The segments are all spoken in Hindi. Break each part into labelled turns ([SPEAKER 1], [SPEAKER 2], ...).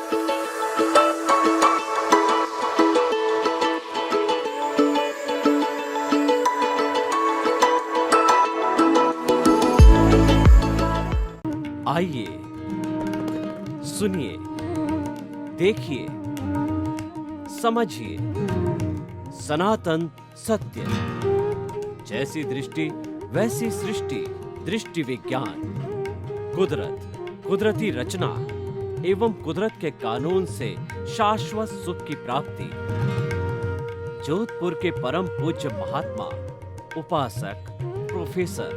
[SPEAKER 1] आइए, सुनिए, देखिए, समझिए सनातन सत्य। जैसी दृष्टि वैसी सृष्टि, दृष्टि विज्ञान। कुदरत, कुदरती रचना एवं कुदरत के कानून से शाश्वत सुख की प्राप्ति। जोधपुर के परम पूज्य महात्मा उपासक प्रोफेसर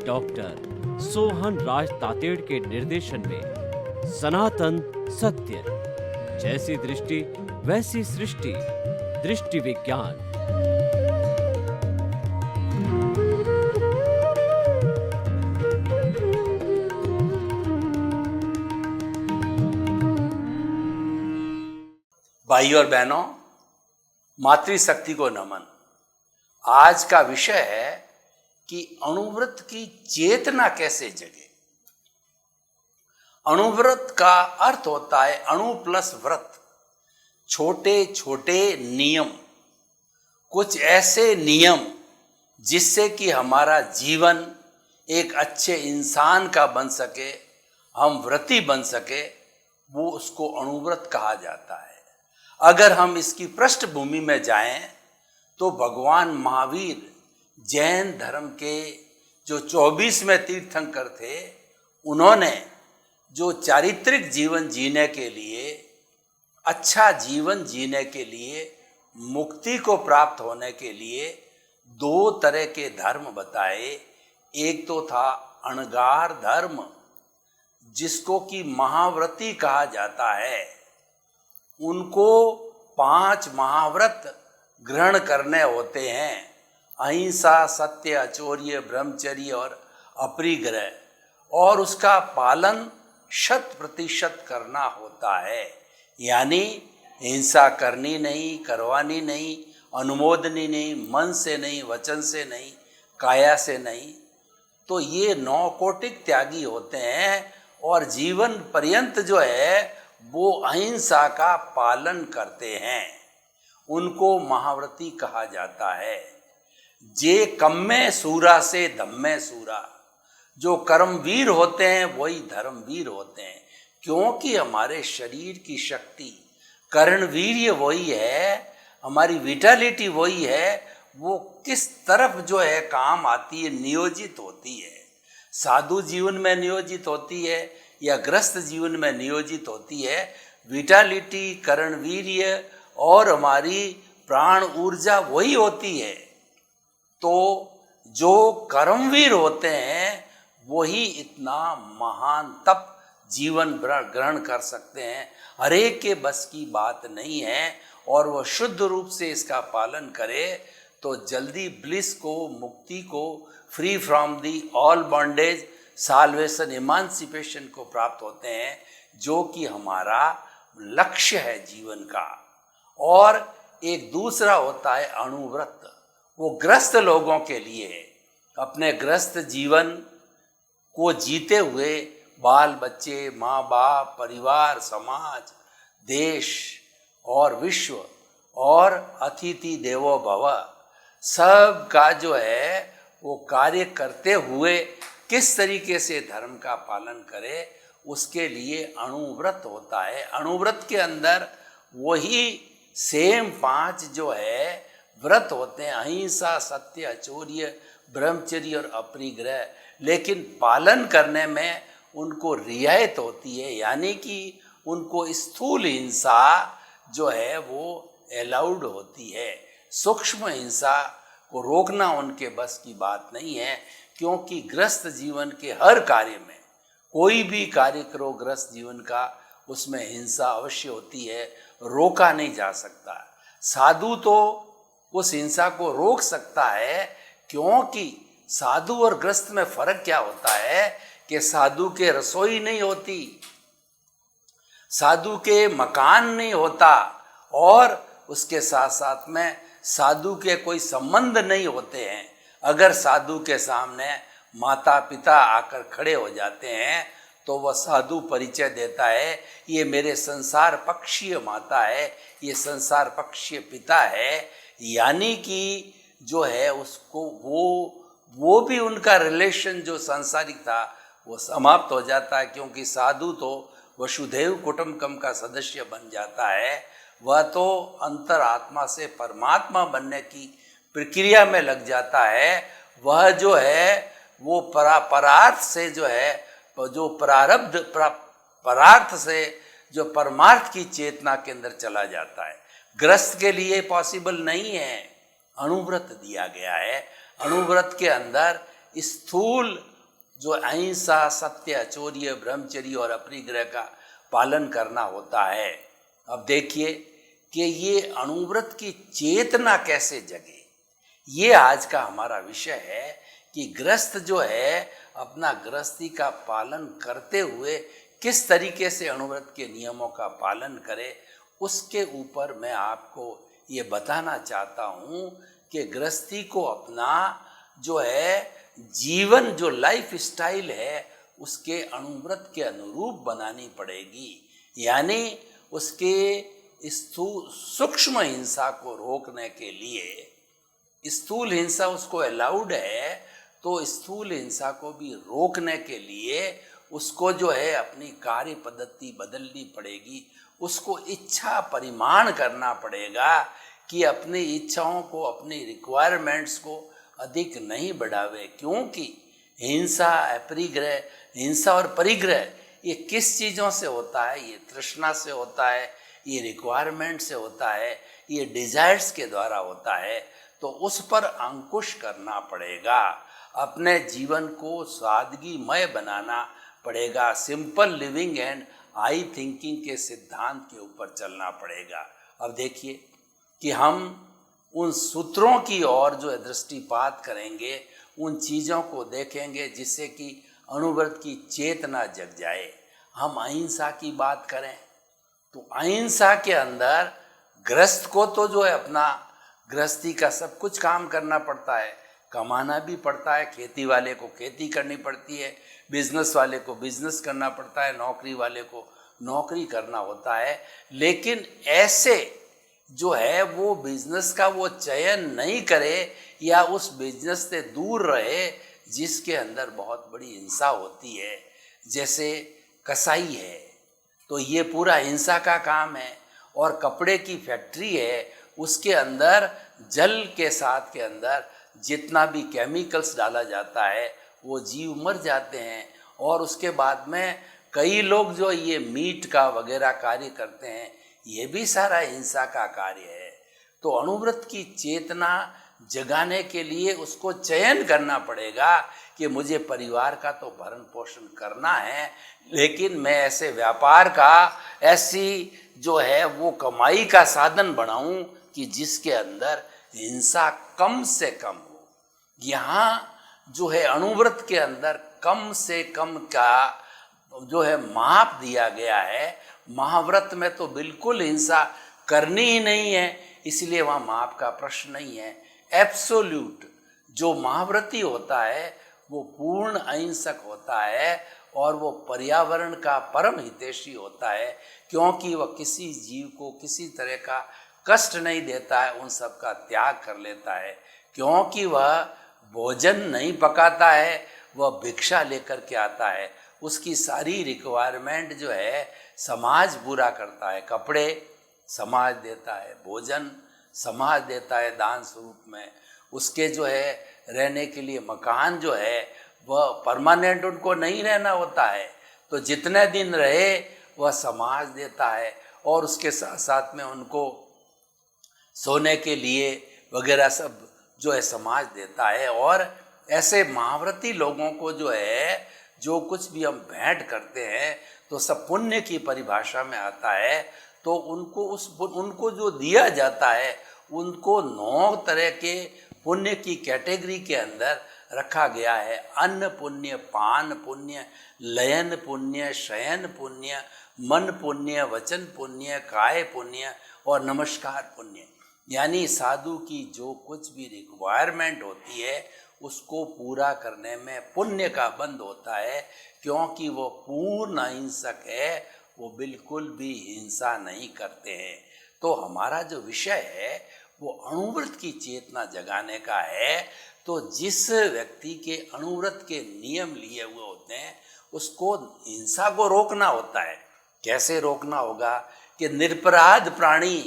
[SPEAKER 1] डॉक्टर सोहन राज तातेड़ के निर्देशन में सनातन सत्य। जैसी दृष्टि वैसी सृष्टि, दृष्टि विज्ञान।
[SPEAKER 2] भाइयों और बहनों, मातृशक्ति को नमन। आज का विषय है कि अणुव्रत की चेतना कैसे जगे। अणुव्रत का अर्थ होता है अणु प्लस व्रत, छोटे छोटे नियम, कुछ ऐसे नियम जिससे कि हमारा जीवन एक अच्छे इंसान का बन सके, हम व्रती बन सके, वो उसको अणुव्रत कहा जाता है। अगर हम इसकी पृष्ठभूमि में जाएं तो भगवान महावीर जैन धर्म के जो 24वें तीर्थंकर थे, उन्होंने जो चारित्रिक जीवन जीने के लिए, अच्छा जीवन जीने के लिए, मुक्ति को प्राप्त होने के लिए दो तरह के धर्म बताए। एक तो था अणगार धर्म, जिसको कि महाव्रती कहा जाता है। उनको 5 महाव्रत ग्रहण करने होते हैं, अहिंसा, सत्य, अचौर्य, ब्रह्मचर्य और अपरिग्रह, और उसका पालन 100% करना होता है। यानी हिंसा करनी नहीं, करवानी नहीं, अनुमोदनी नहीं, मन से नहीं, वचन से नहीं, काया से नहीं। तो ये 9 कोटिक त्यागी होते हैं और जीवन पर्यंत जो है वो अहिंसा का पालन करते हैं। उनको महाव्रती कहा जाता है। जे कम्मे सूरा से धम्मे सूरा, जो कर्मवीर होते हैं वही धर्मवीर होते हैं, क्योंकि हमारे शरीर की शक्ति, कर्णवीर्य वही है, हमारी विटालिटी वही है, वो किस तरफ जो है काम आती है, नियोजित होती है। साधु जीवन में नियोजित होती है या ग्रस्त जीवन में नियोजित होती है। विटालिटी, कर्णवीर्य और हमारी प्राण ऊर्जा वही होती है। तो जो कर्मवीर होते हैं वही इतना महान तप जीवन ग्रहण कर सकते हैं। हर एक के बस की बात नहीं है, और वह शुद्ध रूप से इसका पालन करे तो जल्दी ब्लिस को, मुक्ति को, free from the all bondage, salvation, emancipation को प्राप्त होते हैं, जो कि हमारा लक्ष्य है जीवन का। और एक दूसरा होता है अणुव्रत, वो ग्रस्त लोगों के लिए है। अपने ग्रस्त जीवन को जीते हुए बाल बच्चे, माँ बाप, परिवार, समाज, देश और विश्व और अतिथि देवो भव, सब का जो है वो कार्य करते हुए किस तरीके से धर्म का पालन करे, उसके लिए अणुव्रत होता है। अणुव्रत के अंदर वही सेम 5 जो है व्रत होते हैं, अहिंसा, सत्य, अचौर्य, ब्रह्मचर्य और अपरिग्रह, लेकिन पालन करने में उनको रियायत होती है। यानी कि उनको स्थूल हिंसा जो है वो अलाउड होती है। सूक्ष्म हिंसा को रोकना उनके बस की बात नहीं है, क्योंकि ग्रस्त जीवन के हर कार्य में, कोई भी कार्य करो ग्रस्त जीवन का, उसमें हिंसा अवश्य होती है, रोका नहीं जा सकता। साधु तो उस हिंसा को रोक सकता है, क्योंकि साधु और ग्रस्त में फर्क क्या होता है कि साधु के रसोई नहीं होती, साधु के मकान नहीं होता, और उसके साथ साथ में साधु के कोई संबंध नहीं होते हैं। अगर साधु के सामने माता पिता आकर खड़े हो जाते हैं तो वह साधु परिचय देता है, ये मेरे संसार पक्षीय माता है, ये संसार पक्षीय पिता है। यानी कि जो है उसको वो भी उनका रिलेशन जो सांसारिक था वो समाप्त हो जाता है, क्योंकि साधु तो वसुधैव कुटुंबकम का सदस्य बन जाता है। वह तो अंतरात्मा से परमात्मा बनने की प्रक्रिया में लग जाता है। वह जो है वो परार्थ से जो है जो परार्थ से जो परमार्थ की चेतना के अंदर चला जाता है। ग्रस्त के लिए पॉसिबल नहीं है, अणुव्रत दिया गया है। अणुव्रत के अंदर स्थूल जो अहिंसा, सत्य, चौर्य, ब्रह्मचर्य और अपरिग्रह का पालन करना होता है। अब देखिए कि ये अणुव्रत की चेतना कैसे जगे, ये आज का हमारा विषय है कि ग्रस्त जो है अपना गृहस्थी का पालन करते हुए किस तरीके से अणुव्रत के नियमों का पालन करे, उसके ऊपर मैं आपको ये बताना चाहता हूँ कि गृहस्थी को अपना जो है जीवन, जो लाइफ स्टाइल है, उसके अणुव्रत के अनुरूप बनानी पड़ेगी। यानी उसके सूक्ष्म हिंसा को रोकने के लिए, स्थूल हिंसा उसको अलाउड है, तो स्थूल हिंसा को भी रोकने के लिए उसको जो है अपनी कार्य पद्धति बदलनी पड़ेगी। उसको इच्छा परिमाण करना पड़ेगा कि अपनी इच्छाओं को, अपनी रिक्वायरमेंट्स को अधिक नहीं बढ़ावे, क्योंकि हिंसा, अपरिग्रह, हिंसा और परिग्रह ये किस चीज़ों से होता है? ये तृष्णा से होता है, ये रिक्वायरमेंट से होता है, ये डिजायर्स के द्वारा होता है। तो उस पर अंकुश करना पड़ेगा, अपने जीवन को सादगीमय बनाना पड़ेगा, simple living and high thinking के सिद्धांत के ऊपर चलना पड़ेगा। अब देखिए कि हम उन सूत्रों की ओर जो है दृष्टिपात करेंगे, उन चीज़ों को देखेंगे जिससे कि अणुव्रत की चेतना जग जाए। हम अहिंसा की बात करें तो अहिंसा के अंदर गृहस्थ को तो जो है अपना गृहस्थी का सब कुछ काम करना पड़ता है, कमाना भी पड़ता है। खेती वाले को खेती करनी पड़ती है, बिजनेस वाले को बिजनेस करना पड़ता है, नौकरी वाले को नौकरी करना होता है। लेकिन ऐसे जो है वो बिजनेस का वो चयन नहीं करे या उस बिजनेस से दूर रहे जिसके अंदर बहुत बड़ी हिंसा होती है। जैसे कसाई है तो ये पूरा हिंसा का काम है, और कपड़े की फैक्ट्री है, उसके अंदर जल के साथ के अंदर जितना भी केमिकल्स डाला जाता है वो जीव मर जाते हैं। और उसके बाद में कई लोग जो ये मीट का वगैरह कार्य करते हैं, ये भी सारा हिंसा का कार्य है। तो अणुव्रत की चेतना जगाने के लिए उसको चयन करना पड़ेगा कि मुझे परिवार का तो भरण पोषण करना है, लेकिन मैं ऐसे व्यापार का, ऐसी जो है वो कमाई का साधन बनाऊं कि जिसके अंदर हिंसा कम से कम हो। यहाँ जो है अणुव्रत के अंदर कम से कम का जो है माप दिया गया है। महाव्रत में तो बिल्कुल हिंसा करनी ही नहीं है, इसलिए वहाँ माप का प्रश्न नहीं है। एब्सोल्यूट जो महाव्रती होता है वो पूर्ण अहिंसक होता है, और वो पर्यावरण का परम हितैषी होता है, क्योंकि वह किसी जीव को किसी तरह का कष्ट नहीं देता है, उन सब का त्याग कर लेता है। क्योंकि वह भोजन नहीं पकाता है, वह भिक्षा लेकर के आता है। उसकी सारी रिक्वायरमेंट जो है समाज पूरा करता है। कपड़े समाज देता है, भोजन समाज देता है दान स्वरूप में, उसके जो है रहने के लिए मकान जो है वह परमानेंट उनको नहीं रहना होता है, तो जितने दिन रहे वह समाज देता है, और उसके साथ साथ में उनको सोने के लिए वगैरह सब जो है समाज देता है। और ऐसे महाव्रती लोगों को जो है जो कुछ भी हम भेंट करते हैं तो सब पुण्य की परिभाषा में आता है। तो उनको जो दिया जाता है उनको 9 तरह के पुण्य की कैटेगरी के अंदर रखा गया है। अन्न पुण्य, पान पुण्य, लयन पुण्य, शयन पुण्य, मन पुण्य, वचन पुण्य, काय पुण्य और नमस्कार पुण्य। यानी साधु की जो कुछ भी रिक्वायरमेंट होती है उसको पूरा करने में पुण्य का बंध होता है, क्योंकि वो पूर्ण अहिंसक है, वो बिल्कुल भी हिंसा नहीं करते हैं। तो हमारा जो विषय है वो अणुव्रत की चेतना जगाने का है। तो जिस व्यक्ति के अणुव्रत के नियम लिए हुए होते हैं उसको हिंसा को रोकना होता है। कैसे रोकना होगा कि निरपराध प्राणी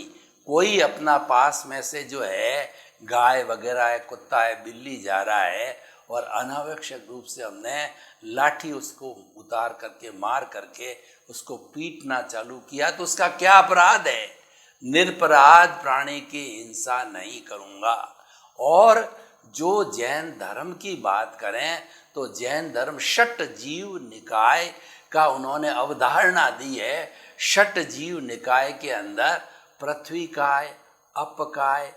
[SPEAKER 2] कोई अपना पास में से जो है गाय वगैरह है, कुत्ता है, बिल्ली जा रहा है और अनावश्यक रूप से हमने लाठी उसको उतार करके मार करके उसको पीटना चालू किया तो उसका क्या अपराध है? निरपराध प्राणी की हिंसा नहीं करूँगा। और जो जैन धर्म की बात करें तो जैन धर्म षट जीव निकाय का उन्होंने अवधारणा दी है। षट जीव निकाय के अंदर पृथ्वी काय, अप काय,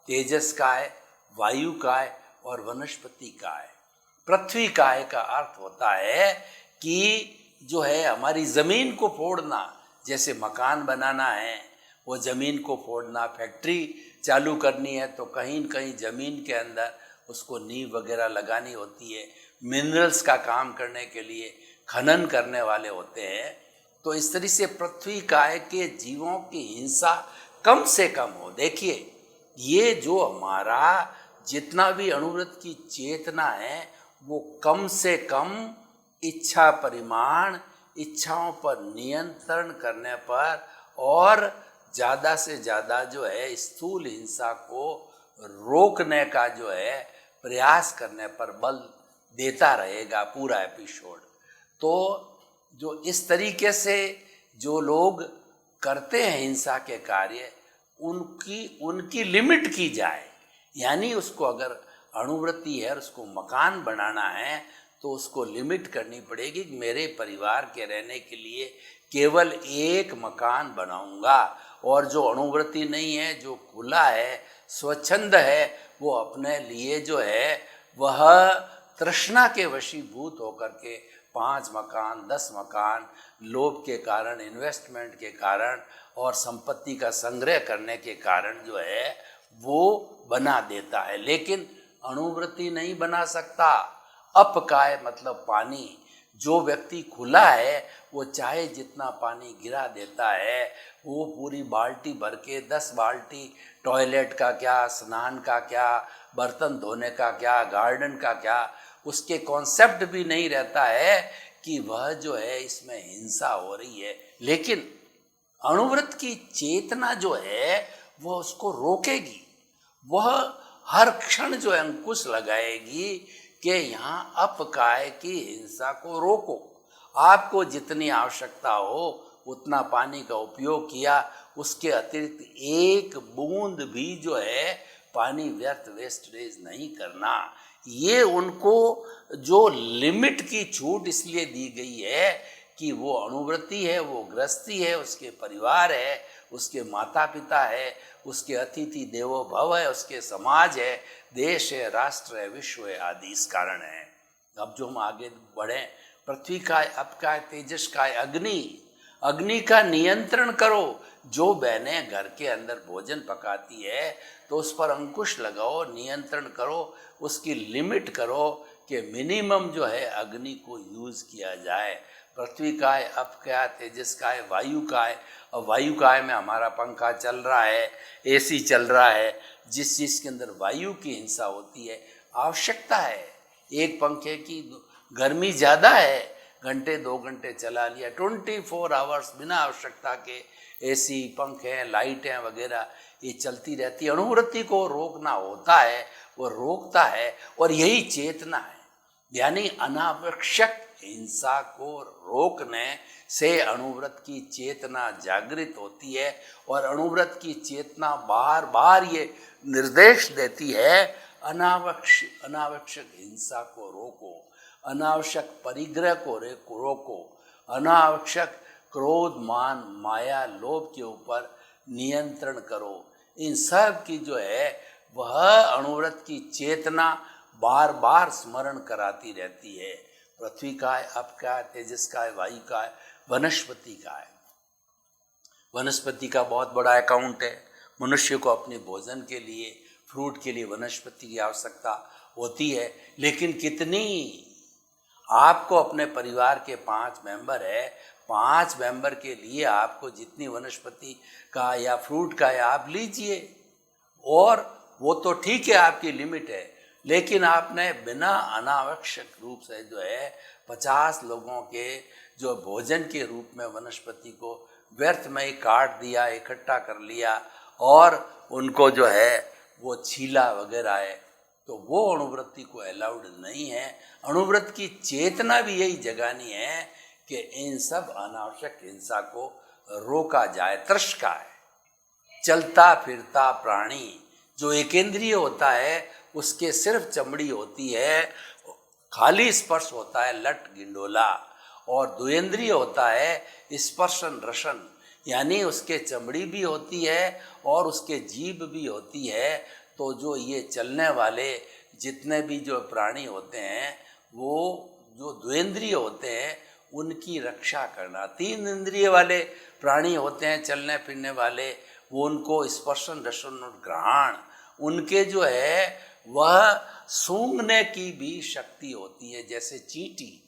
[SPEAKER 2] तेजस काय, वायु काय और वनस्पति काय। पृथ्वी काय का अर्थ होता है कि जो है हमारी ज़मीन को फोड़ना, जैसे मकान बनाना है वो ज़मीन को फोड़ना, फैक्ट्री चालू करनी है तो कहीं न कहीं ज़मीन के अंदर उसको नींव वगैरह लगानी होती है। मिनरल्स का काम करने के लिए खनन करने वाले होते हैं। तो इस तरह से पृथ्वी काय के जीवों की हिंसा कम से कम हो। देखिए ये जो हमारा जितना भी अणुव्रत की चेतना है वो कम से कम इच्छा परिमाण, इच्छाओं पर नियंत्रण करने पर और ज़्यादा से ज़्यादा जो है स्थूल हिंसा को रोकने का जो है प्रयास करने पर बल देता रहेगा पूरा एपिसोड। तो जो इस तरीके से जो लोग करते हैं हिंसा के कार्य उनकी लिमिट की जाए। यानी उसको अगर अणुव्रति है और उसको मकान बनाना है तो उसको लिमिट करनी पड़ेगी कि मेरे परिवार के रहने के लिए केवल एक मकान बनाऊंगा। और जो अणुव्रति नहीं है, जो खुला है, स्वच्छंद है, वो अपने लिए जो है वह तृष्णा के वशीभूत होकर के 5 मकान, 10 मकान लोभ के कारण, इन्वेस्टमेंट के कारण और संपत्ति का संग्रह करने के कारण जो है वो बना देता है। लेकिन अणुव्रति नहीं बना सकता। अपकाय मतलब पानी। जो व्यक्ति खुला है वो चाहे जितना पानी गिरा देता है, वो पूरी बाल्टी भर के 10 बाल्टी टॉयलेट का क्या, स्नान का क्या, बर्तन धोने का क्या, गार्डन का क्या, उसके कॉन्सेप्ट भी नहीं रहता है कि वह जो है इसमें हिंसा हो रही है। लेकिन अणुव्रत की चेतना जो है वह उसको रोकेगी। वह हर क्षण जो है अंकुश लगाएगी कि यहाँ अपकाय की हिंसा को रोको। आपको जितनी आवश्यकता हो उतना पानी का उपयोग किया, उसके अतिरिक्त एक बूंद भी जो है पानी व्यर्थ वेस्टेज नहीं करना। ये उनको जो लिमिट की छूट इसलिए दी गई है कि वो अणुव्रति है, वो गृहस्थी है, उसके परिवार है, उसके माता पिता है, उसके अतिथि देवो भव है, उसके समाज है, देश है, राष्ट्र है, विश्व है आदि इस कारण है। अब जो हम आगे बढ़ें, पृथ्वी का, अप का, तेजस का, अग्नि का नियंत्रण करो। जो बहनें घर के अंदर भोजन पकाती है तो उस पर अंकुश लगाओ, नियंत्रण करो, उसकी लिमिट करो कि मिनिमम जो है अग्नि को यूज़ किया जाए। पृथ्वी काय, अप काय, तेजस काय, वायु काय। और वायु काय में हमारा पंखा चल रहा है, एसी चल रहा है, जिस चीज़ के अंदर वायु की हिंसा होती है, आवश्यकता है। एक पंखे की गर्मी ज़्यादा है, घंटे 2 घंटे चला लिया, 24 आवर्स बिना आवश्यकता के एसी, पंखे, लाइटें वगैरह ये चलती रहती है। अणुव्रति को रोकना होता है, वो रोकता है और यही चेतना है। यानी अनावश्यक हिंसा को रोकने से अणुव्रत की चेतना जागृत होती है और अणुव्रत की चेतना बार बार ये निर्देश देती है अनावश्यक हिंसा को रोको, अनावश्यक परिग्रह को रोको, अनावश्यक क्रोध, मान, माया, लोभ के ऊपर नियंत्रण करो। इन सब की जो है वह अणुव्रत की चेतना बार बार स्मरण कराती रहती है। पृथ्वी काय, अप काय, तेजस काय, वायु काय, वनस्पति काय। वनस्पति का बहुत बड़ा अकाउंट है। मनुष्य को अपने भोजन के लिए, फ्रूट के लिए वनस्पति की आवश्यकता, होती है, लेकिन कितनी? आपको अपने परिवार के 5 मेंबर है, 5 मेंबर के लिए आपको जितनी वनस्पति का या फ्रूट का है आप लीजिए, और वो तो ठीक है आपकी लिमिट है, लेकिन आपने बिना अनावश्यक रूप से जो है 50 लोगों के जो भोजन के रूप में वनस्पति को व्यर्थ में ही काट दिया, इकट्ठा कर लिया और उनको जो है वो छीला वगैरह है, तो वो अणुवृत्ति को अलाउड नहीं है। अणुवृत्ति की चेतना भी यही जगानी है कि इन सब अनावश्यक हिंसा को रोका जाए। तृष्का है, चलता फिरता प्राणी जो एकेंद्रिय होता है उसके सिर्फ चमड़ी होती है, खाली स्पर्श होता है लट गिंडोला, और द्वेंद्रिय होता है स्पर्शन रसन, यानी उसके चमड़ी भी होती है और उसके जीभ भी होती है। तो जो ये चलने वाले जितने भी जो प्राणी होते हैं वो जो द्वेंद्रिय होते हैं उनकी रक्षा करना। 3 इंद्रिय वाले प्राणी होते हैं चलने फिरने वाले, वो उनको स्पर्शन रसन और घ्राण, उनके जो है वह सूंघने की भी शक्ति होती है। जैसे चींटी,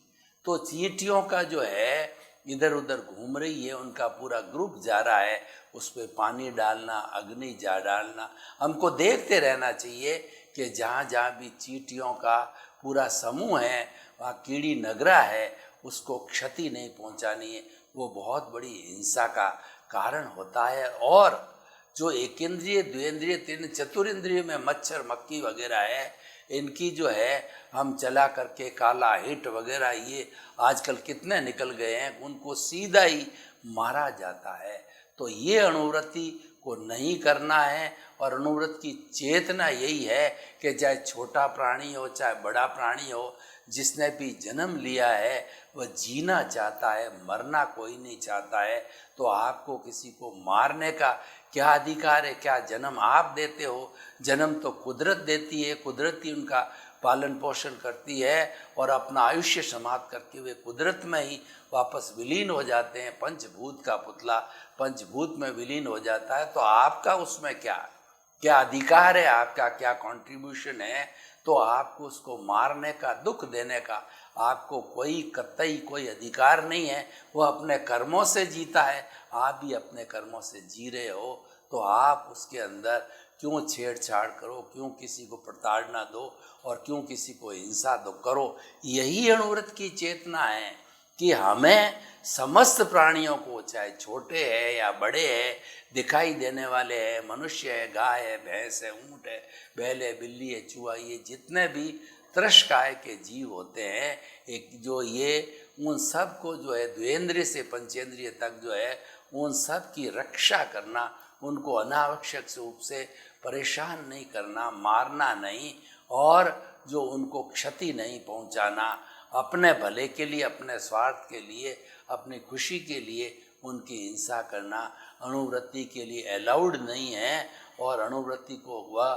[SPEAKER 2] तो चींटियों का जो है इधर उधर घूम रही है, उनका पूरा ग्रुप जा रहा है, उस पर पानी डालना, अग्नि जा डालना, हमको देखते रहना चाहिए कि जहाँ जहाँ भी चींटियों का पूरा समूह है वहाँ कीड़ी नगरा है, उसको क्षति नहीं पहुँचानी है, वो बहुत बड़ी हिंसा का कारण होता है। और जो एकेंद्रिय द्वेंद्रिय 3 चतुरिंद्रिय में मच्छर मक्खी वगैरह है, इनकी जो है हम चला करके काला हिट वगैरह ये आजकल कितने निकल गए हैं, उनको सीधा ही मारा जाता है। तो ये अणुवृत्ति को नहीं करना है, और अणुवृत्ति की चेतना यही है कि चाहे छोटा प्राणी हो चाहे बड़ा प्राणी हो, जिसने भी जन्म लिया है वह जीना चाहता है, मरना कोई नहीं चाहता है। तो आपको किसी को मारने का क्या अधिकार है? क्या जन्म आप देते हो? जन्म तो कुदरत देती है, कुदरत ही उनका पालन पोषण करती है और अपना आयुष्य समाप्त करके वे कुदरत में ही वापस विलीन हो जाते हैं। पंचभूत का पुतला पंचभूत में विलीन हो जाता है। तो आपका उसमें क्या अधिकार है? आपका क्या कंट्रीब्यूशन है? तो आपको उसको मारने का, दुख देने का आपको कोई कतई कोई अधिकार नहीं है। वो अपने कर्मों से जीता है, आप भी अपने कर्मों से जी रहे हो, तो आप उसके अंदर क्यों छेड़छाड़ करो, क्यों किसी को प्रताड़ना दो और क्यों किसी को हिंसा दो करो। यही अणुवृत्त की चेतना है कि हमें समस्त प्राणियों को, चाहे छोटे हैं या बड़े हैं, दिखाई देने वाले हैं, मनुष्य है, गाय है, भैंस है, ऊँट है, बैल है, बिल्ली है, चूहा, ये जितने भी तृष्काय के जीव होते हैं, एक जो ये उन सब को जो है द्वेंद्रिय से पंचेंद्रिय तक जो है उन सब की रक्षा करना, उनको अनावश्यक रूप से परेशान नहीं करना, मारना नहीं, और जो उनको क्षति नहीं पहुंचाना, अपने भले के लिए, अपने स्वार्थ के लिए, अपनी खुशी के लिए उनकी हिंसा करना अणुवृत्ति के लिए अलाउड नहीं है, और अणुवृत्ति को वह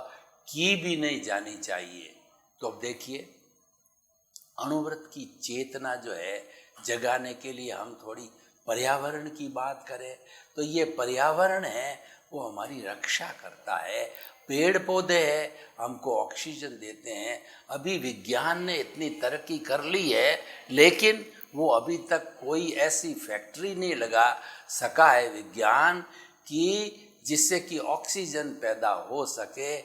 [SPEAKER 2] की भी नहीं जानी चाहिए। तो अब देखिए, अणुवृत्त की चेतना जो है जगाने के लिए हम थोड़ी पर्यावरण की बात करें तो ये पर्यावरण है वो हमारी रक्षा करता है। पेड़ पौधे हैं, हमको ऑक्सीजन देते हैं। अभी विज्ञान ने इतनी तरक्की कर ली है, लेकिन वो अभी तक कोई ऐसी फैक्ट्री नहीं लगा सका है विज्ञान की जिससे कि ऑक्सीजन पैदा हो सके।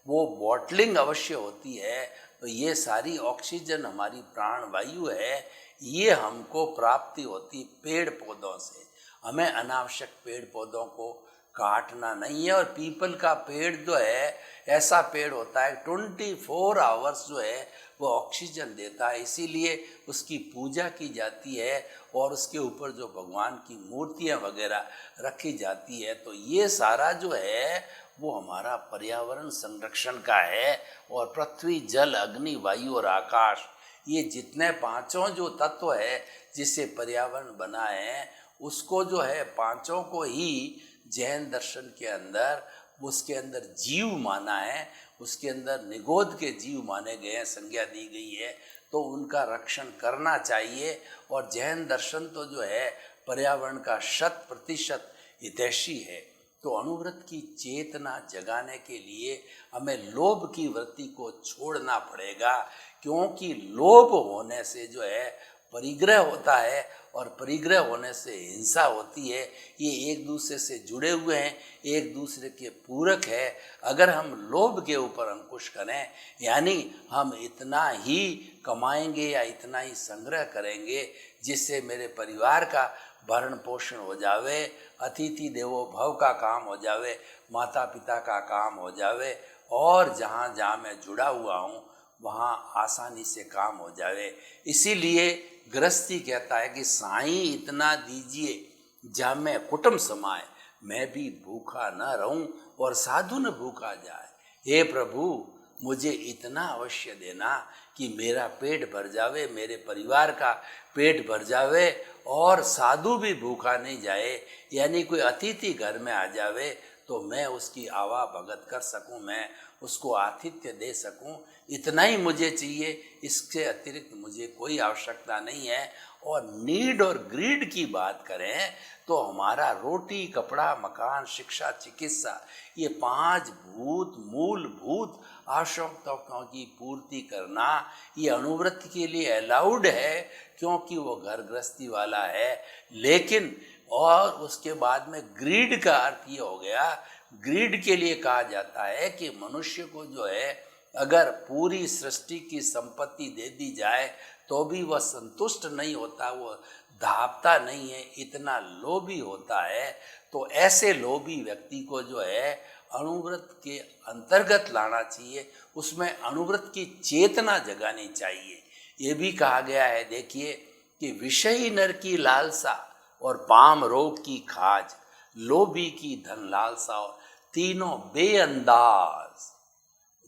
[SPEAKER 2] वो बॉटलिंग अवश्य होती है। तो ये सारी ऑक्सीजन हमारी प्राण वायु है, ये हमको प्राप्ति होती पेड़ पौधों से। हमें अनावश्यक पेड़ पौधों को काटना नहीं है। और पीपल का पेड़ जो है ऐसा पेड़ होता है 24 आवर्स जो है वो ऑक्सीजन देता है, इसीलिए उसकी पूजा की जाती है और उसके ऊपर जो भगवान की मूर्तियाँ वगैरह रखी जाती है। तो ये सारा जो है वो हमारा पर्यावरण संरक्षण का है। और पृथ्वी, जल, अग्नि, वायु और आकाश, ये जितने पांचों जो तत्व है जिससे पर्यावरण बना है, उसको जो है पांचों को ही जैन दर्शन के अंदर उसके अंदर जीव माना है, उसके अंदर निगोद के जीव माने गए हैं, संज्ञा दी गई है। तो उनका रक्षण करना चाहिए। और जैन दर्शन तो जो है पर्यावरण का 100% हितैषी है। तो अनुव्रत की चेतना जगाने के लिए हमें लोभ की वृत्ति को छोड़ना पड़ेगा, क्योंकि लोभ होने से जो है परिग्रह होता है और परिग्रह होने से हिंसा होती है। ये एक दूसरे से जुड़े हुए हैं, एक दूसरे के पूरक है। अगर हम लोभ के ऊपर अंकुश करें, यानी हम इतना ही कमाएंगे या इतना ही संग्रह करेंगे जिससे मेरे परिवार का भरण पोषण हो जावे, अतिथि देवो भव का काम हो जावे, माता पिता का काम हो जावे, और जहाँ जहाँ मैं जुड़ा हुआ हूँ वहाँ आसानी से काम हो जावे। इसीलिए गृहस्थी कहता है कि साईं इतना दीजिए जहाँ मैं कुटुंब समाए, मैं भी भूखा न रहूं और साधु न भूखा जाए। हे प्रभु, मुझे इतना अवश्य देना कि मेरा पेट भर जावे, मेरे परिवार का पेट भर जावे और साधु भी भूखा नहीं जाए। यानी कोई अतिथि घर में आ जावे तो मैं उसकी आवा भगत कर सकूं, मैं उसको आतिथ्य दे सकूं, इतना ही मुझे चाहिए। इसके अतिरिक्त मुझे कोई आवश्यकता नहीं है। और नीड और ग्रीड की बात करें तो हमारा रोटी, कपड़ा, मकान, शिक्षा, चिकित्सा, ये 5 मूलभूत आवश्यकताओं की पूर्ति करना ये अनुव्रत के लिए अलाउड है, क्योंकि वो घर गृहस्थी वाला है। लेकिन और उसके बाद में ग्रीड का अर्थ ये हो गया, ग्रीड के लिए कहा जाता है कि मनुष्य को जो है अगर पूरी सृष्टि की संपत्ति दे दी जाए तो भी वह संतुष्ट नहीं होता, वो धापता नहीं है, इतना लोभी होता है। तो ऐसे लोभी व्यक्ति को जो है अनुव्रत के अंतर्गत लाना चाहिए, उसमें अनुव्रत की चेतना जगानी चाहिए। ये भी कहा गया है, देखिए, कि विषयी नर की लालसा और पाम रोग की खाज, लोभी की धन लालसा और तीनों बेअंदाज।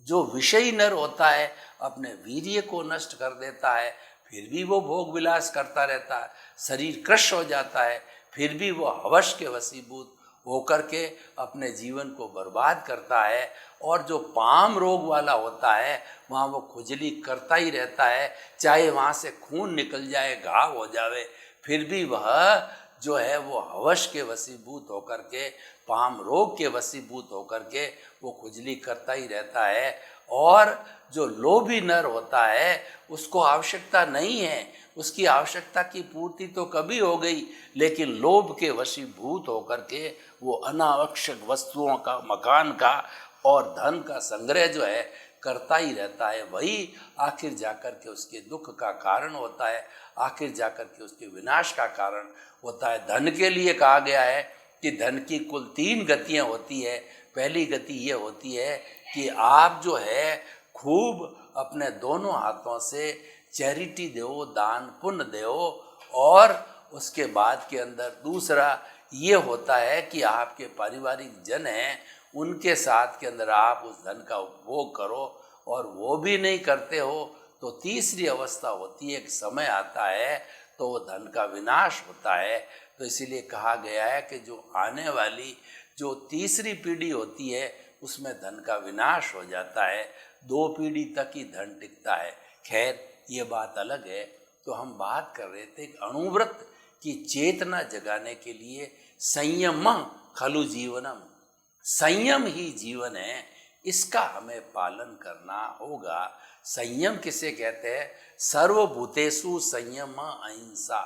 [SPEAKER 2] जो विषयी नर होता है अपने वीर्य को नष्ट कर देता है, फिर भी वो भोग विलास करता रहता है, शरीर कृश हो जाता है, फिर भी वो हवस के वशीभूत होकर के अपने जीवन को बर्बाद करता है। और जो पाम रोग वाला होता है वहाँ वो खुजली करता ही रहता है, चाहे वहाँ से खून निकल जाए, घाव हो जावे, फिर भी वह जो है वो हवस के वशीभूत होकर के, पाम रोग के वशीभूत होकर के वो खुजली करता ही रहता है। और जो लोभी नर होता है उसको आवश्यकता नहीं है, उसकी आवश्यकता की पूर्ति तो कभी हो गई, लेकिन लोभ के वशीभूत होकर के वो अनावश्यक वस्तुओं का, मकान का और धन का संग्रह जो है करता ही रहता है। वही आखिर जाकर के उसके दुख का कारण होता है, आखिर जाकर के उसके विनाश का कारण होता है। धन के लिए कहा गया है कि धन की कुल 3 गतियाँ होती है। पहली गति ये होती है कि आप जो है खूब अपने दोनों हाथों से चैरिटी दो, दान पुण्य दो। और उसके बाद के अंदर दूसरा ये होता है कि आपके पारिवारिक जन हैं उनके साथ के अंदर आप उस धन का उपभोग करो, और वो भी नहीं करते हो तो तीसरी अवस्था होती है, एक समय आता है तो वो धन का विनाश होता है। तो इसीलिए कहा गया है कि जो आने वाली जो तीसरी पीढ़ी होती है उसमें धन का विनाश हो जाता है, 2 पीढ़ी तक ही धन टिकता है। खैर, ये बात अलग है। तो हम बात कर रहे थे कि अनुव्रत की चेतना जगाने के लिए संयम खलु जीवनम, संयम ही जीवन है, इसका हमें पालन करना होगा। संयम किसे कहते हैं? सर्वभूतेषु संयम अहिंसा।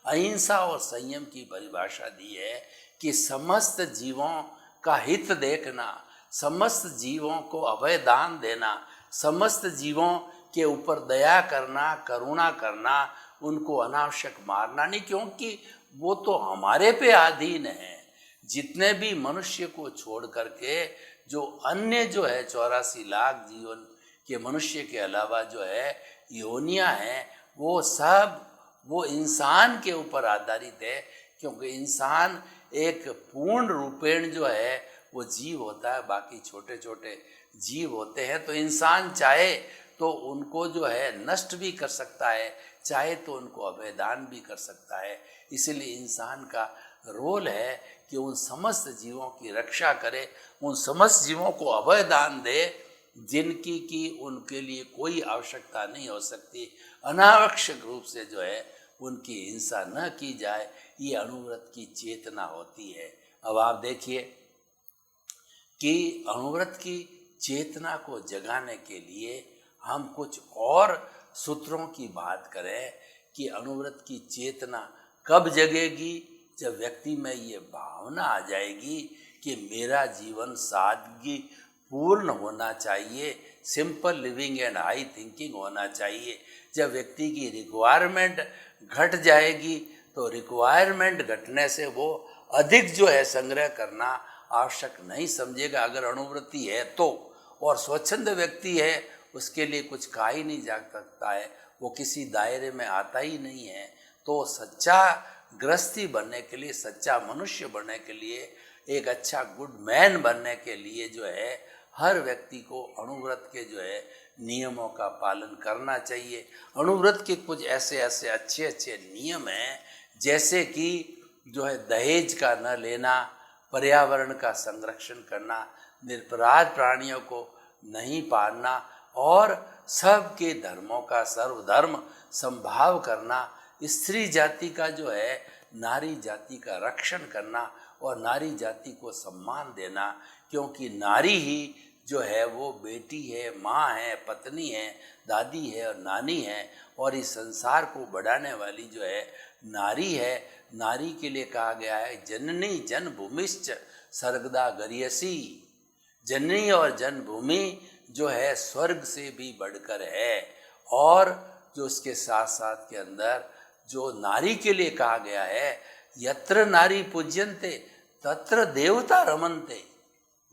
[SPEAKER 2] अहिंसा और संयम की परिभाषा दी है कि समस्त जीवों का हित देखना, समस्त जीवों को अभय दान देना, समस्त जीवों के ऊपर दया करना, करुणा करना, उनको अनावश्यक मारना नहीं, क्योंकि वो तो हमारे पे अधीन है। जितने भी मनुष्य को छोड़ करके जो अन्य जो है 84 लाख जीवन के मनुष्य के अलावा जो है योनियां हैं, वो सब वो इंसान के ऊपर आधारित है, क्योंकि इंसान एक पूर्ण रूपेण जो है वो जीव होता है, बाकी छोटे छोटे जीव होते हैं। तो इंसान चाहे तो उनको जो है नष्ट भी कर सकता है, चाहे तो उनको अभयदान भी कर सकता है। इसलिए इंसान का रोल है कि उन समस्त जीवों की रक्षा करे, उन समस्त जीवों को अभयदान दे जिनकी कि उनके लिए कोई आवश्यकता नहीं हो सकती। अनावश्यक रूप से जो है उनकी हिंसा न की जाए, ये अनुव्रत की चेतना होती है। अब आप देखिए कि अणुव्रत की चेतना को जगाने के लिए हम कुछ और सूत्रों की बात करें कि अणुव्रत की चेतना कब जगेगी, जब व्यक्ति में ये भावना आ जाएगी कि मेरा जीवन सादगी पूर्ण होना चाहिए, simple living and high thinking होना चाहिए। जब व्यक्ति की रिक्वायरमेंट घट जाएगी तो रिक्वायरमेंट घटने से वो अधिक जो है संग्रह करना आवश्यक नहीं समझेगा अगर अणुवृत्ति है तो। और स्वच्छंद व्यक्ति है उसके लिए कुछ कहा ही नहीं जा सकता है, वो किसी दायरे में आता ही नहीं है। तो सच्चा गृहस्थी बनने के लिए, सच्चा मनुष्य बनने के लिए, एक अच्छा गुड मैन बनने के लिए जो है हर व्यक्ति को अणुव्रत के जो है नियमों का पालन करना चाहिए। अणुव्रत के कुछ ऐसे ऐसे अच्छे अच्छे नियम हैं, जैसे कि जो है दहेज का न लेना, पर्यावरण का संरक्षण करना, निरपराध प्राणियों को नहीं पालना और सबके धर्मों का सर्वधर्म संभाव करना, स्त्री जाति का जो है नारी जाति का रक्षण करना और नारी जाति को सम्मान देना, क्योंकि नारी ही जो है वो बेटी है, माँ है, पत्नी है, दादी है और नानी है, और इस संसार को बढ़ाने वाली जो है नारी है। नारी के लिए कहा गया है जननी जन्मभूमिश्च सर्गदा गरियसी, जननी और जन्मभूमि जो है स्वर्ग से भी बढ़कर है। और जो उसके साथ साथ के अंदर जो नारी के लिए कहा गया है यत्र नारी पूज्यन्ते तत्र देवता रमन्ते,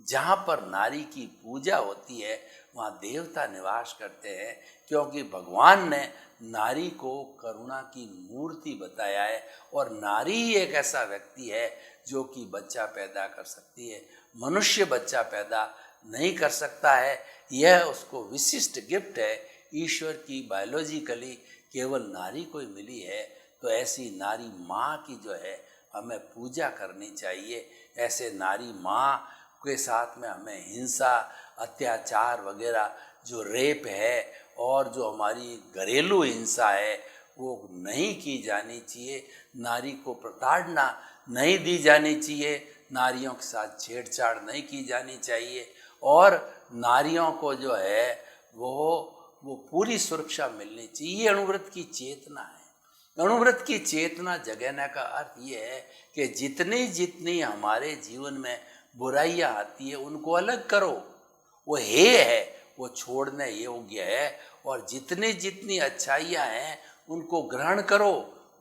[SPEAKER 2] जहाँ पर नारी की पूजा होती है वहाँ देवता निवास करते हैं, क्योंकि भगवान ने नारी को करुणा की मूर्ति बताया है। और नारी ही एक ऐसा व्यक्ति है जो कि बच्चा पैदा कर सकती है, मनुष्य बच्चा पैदा नहीं कर सकता है। यह उसको विशिष्ट गिफ्ट है, ईश्वर की बायोलॉजिकली केवल नारी को ही मिली है। तो ऐसी नारी माँ की जो है हमें पूजा करनी चाहिए। ऐसे नारी माँ के साथ में हमें हिंसा, अत्याचार वगैरह, जो रेप है और जो हमारी घरेलू हिंसा है वो नहीं की जानी चाहिए। नारी को प्रताड़ना नहीं दी जानी चाहिए, नारियों के साथ छेड़छाड़ नहीं की जानी चाहिए, और नारियों को जो है वो पूरी सुरक्षा मिलनी चाहिए। ये अणुव्रत की चेतना है। अणुव्रत की चेतना जगाने का अर्थ ये है कि जितनी जितनी हमारे जीवन में बुराइयां आती है उनको अलग करो, वो है वो छोड़ने योग्य है, और जितनी जितनी अच्छाइयाँ हैं उनको ग्रहण करो,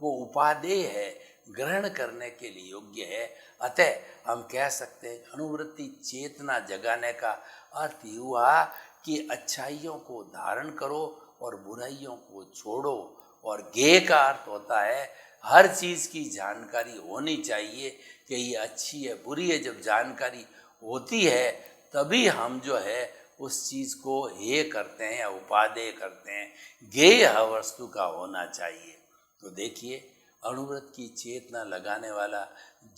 [SPEAKER 2] वो उपादेय है, ग्रहण करने के लिए योग्य है। अतः हम कह सकते हैं अणुवृत्ति चेतना जगाने का अर्थ ये हुआ कि अच्छाइयों को धारण करो और बुराइयों को छोड़ो। और ज्ञेय का अर्थ होता है हर चीज़ की जानकारी होनी चाहिए कि ये अच्छी है बुरी है। जब जानकारी होती है तभी हम जो है उस चीज़ को हेय करते हैं या उपादेय करते हैं। ज्ञेय वस्तु का होना चाहिए। तो देखिए अणुव्रत की चेतना लगाने वाला,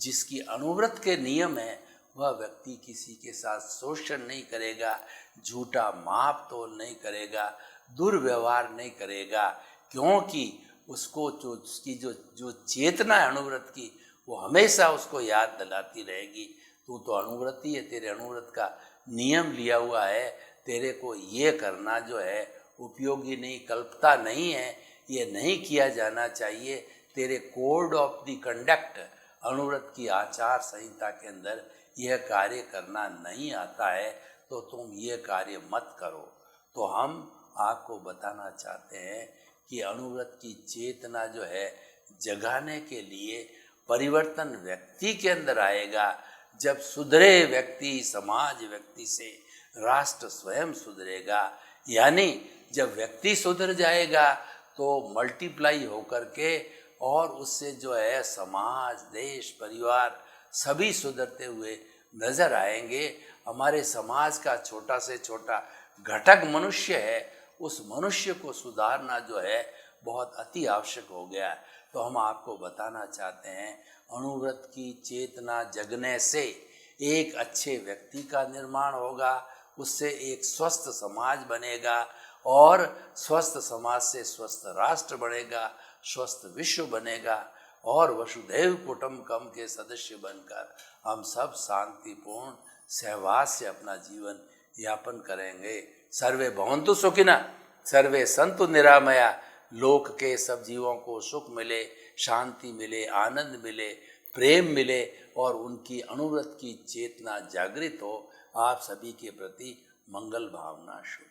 [SPEAKER 2] जिसकी अणुव्रत के नियम है, वह व्यक्ति किसी के साथ शोषण नहीं करेगा, झूठा माप तोल नहीं करेगा, दुर्व्यवहार नहीं करेगा, क्योंकि उसको जो उसकी जो चेतना है अणुव्रत की, वो हमेशा उसको याद दिलाती रहेगी तू तो अणुव्रती है, तेरे अणुव्रत का नियम लिया हुआ है, तेरे को ये करना जो है उपयोगी नहीं, कल्पता नहीं है, ये नहीं किया जाना चाहिए, तेरे कोड ऑफ द कंडक्ट अणुव्रत की आचार संहिता के अंदर यह कार्य करना नहीं आता है, तो तुम ये कार्य मत करो। तो हम आपको बताना चाहते हैं कि अणुव्रत की चेतना जो है जगाने के लिए परिवर्तन व्यक्ति के अंदर आएगा। जब सुधरे व्यक्ति, समाज व्यक्ति से राष्ट्र स्वयं सुधरेगा। यानी जब व्यक्ति सुधर जाएगा तो मल्टीप्लाई होकर के और उससे जो है समाज, देश, परिवार सभी सुधरते हुए नजर आएंगे। हमारे समाज का छोटा से छोटा घटक मनुष्य है, उस मनुष्य को सुधारना जो है बहुत अति आवश्यक हो गया है। तो हम आपको बताना चाहते हैं अणुव्रत की चेतना जगने से एक अच्छे व्यक्ति का निर्माण होगा, उससे एक स्वस्थ समाज बनेगा और स्वस्थ समाज से स्वस्थ राष्ट्र बनेगा, स्वस्थ विश्व बनेगा और वसुधैव कुटुंबकम के सदस्य बनकर हम सब शांतिपूर्ण सहवास से अपना जीवन यापन करेंगे। सर्वे भवन्तु सुखिनः, सर्वे सन्तु निरामया। लोक के सब जीवों को सुख मिले, शांति मिले, आनंद मिले, प्रेम मिले और उनकी अणुव्रत की चेतना जागृत हो। आप सभी के प्रति मंगल भावना शुभ।